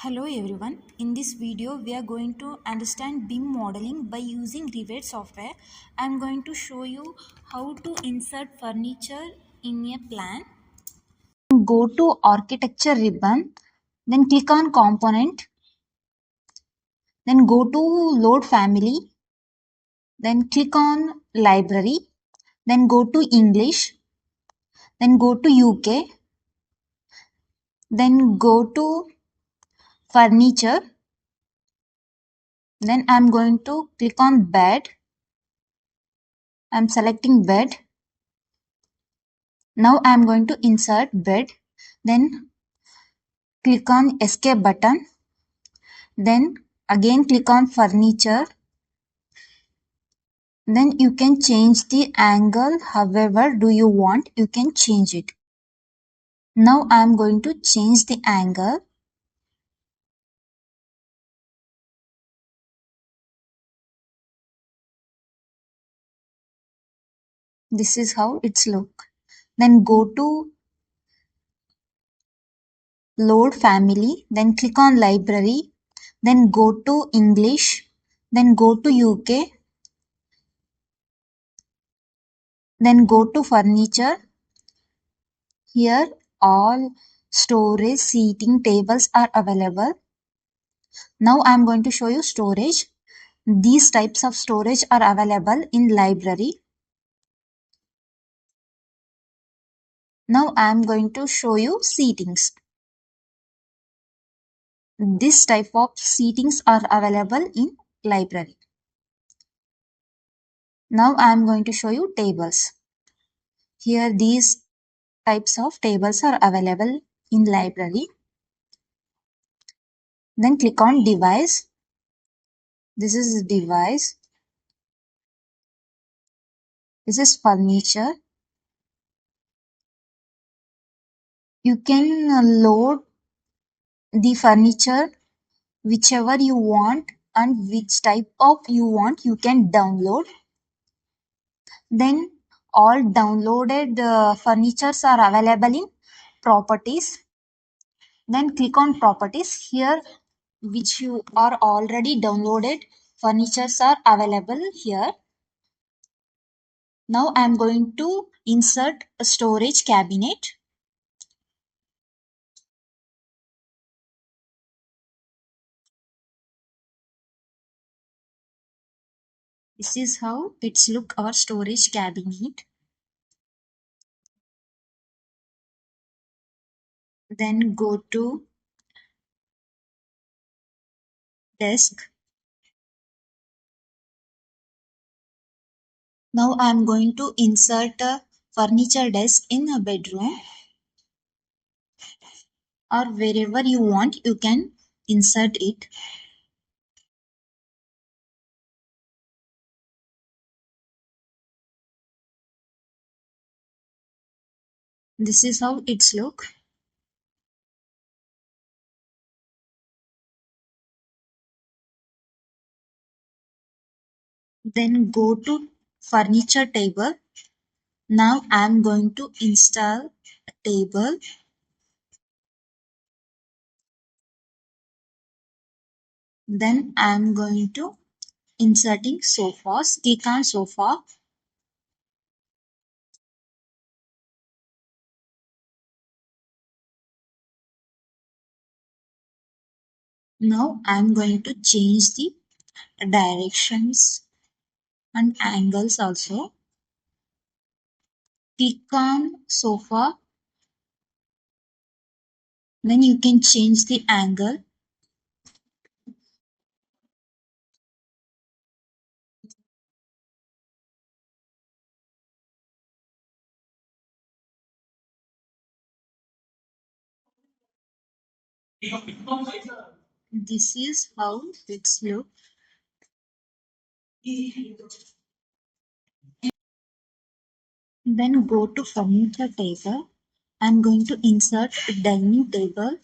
Hello everyone. In this video we are going to understand BIM modeling by using Revit software. I am going to show you how to insert furniture in a plan. Go to architecture ribbon, then click on component, then go to load family, then click on library, then go to English, then go to UK, then go to furniture, then I am going to click on bed. I am selecting bed. Now I am going to insert bed, then click on escape button, then again click on furniture, then you can change the angle however do you want, you can change it. Now I am going to change the angle. This is how it's look. Then go to load family, then click on library, then go to English, then go to UK, then go to furniture. Here all storage seating tables are available. Now I am going to show you storage. These types of storage are available in library. Now I am going to show you seatings. This type of seatings are available in library. Now I am going to show you tables. Here these types of tables are available in library. Then click on device. This is device. This is furniture. You can load the furniture whichever you want and which type of you want, you can download. Then all downloaded furnitures are available in properties. Then click on properties. Here which you are already downloaded furnitures are available here. Now I am going to insert a storage cabinet. This is how it's look, our storage cabinet. Then go to desk. Now I am going to insert a furniture desk in a bedroom, or wherever you want you can insert it. This is how it's look. Then go to furniture table. Now I am going to install a table. Then I am going to inserting sofas. Click on sofa. Now I am going to change the directions and angles also. Click on sofa. Then you can change the angle. This is how it's look. Then go to furniture table. I'm going to insert a dining table.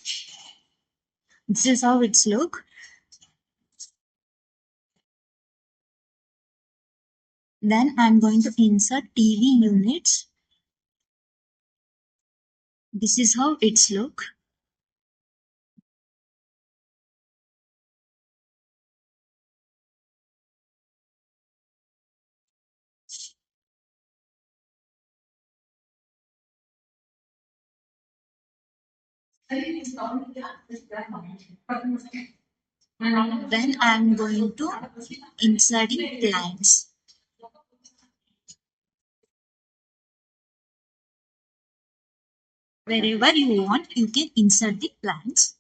This is how it's look. Then I'm going to insert TV units. This is how it's look. Then I'm going to inserting plans. Wherever you want, you can insert the plans.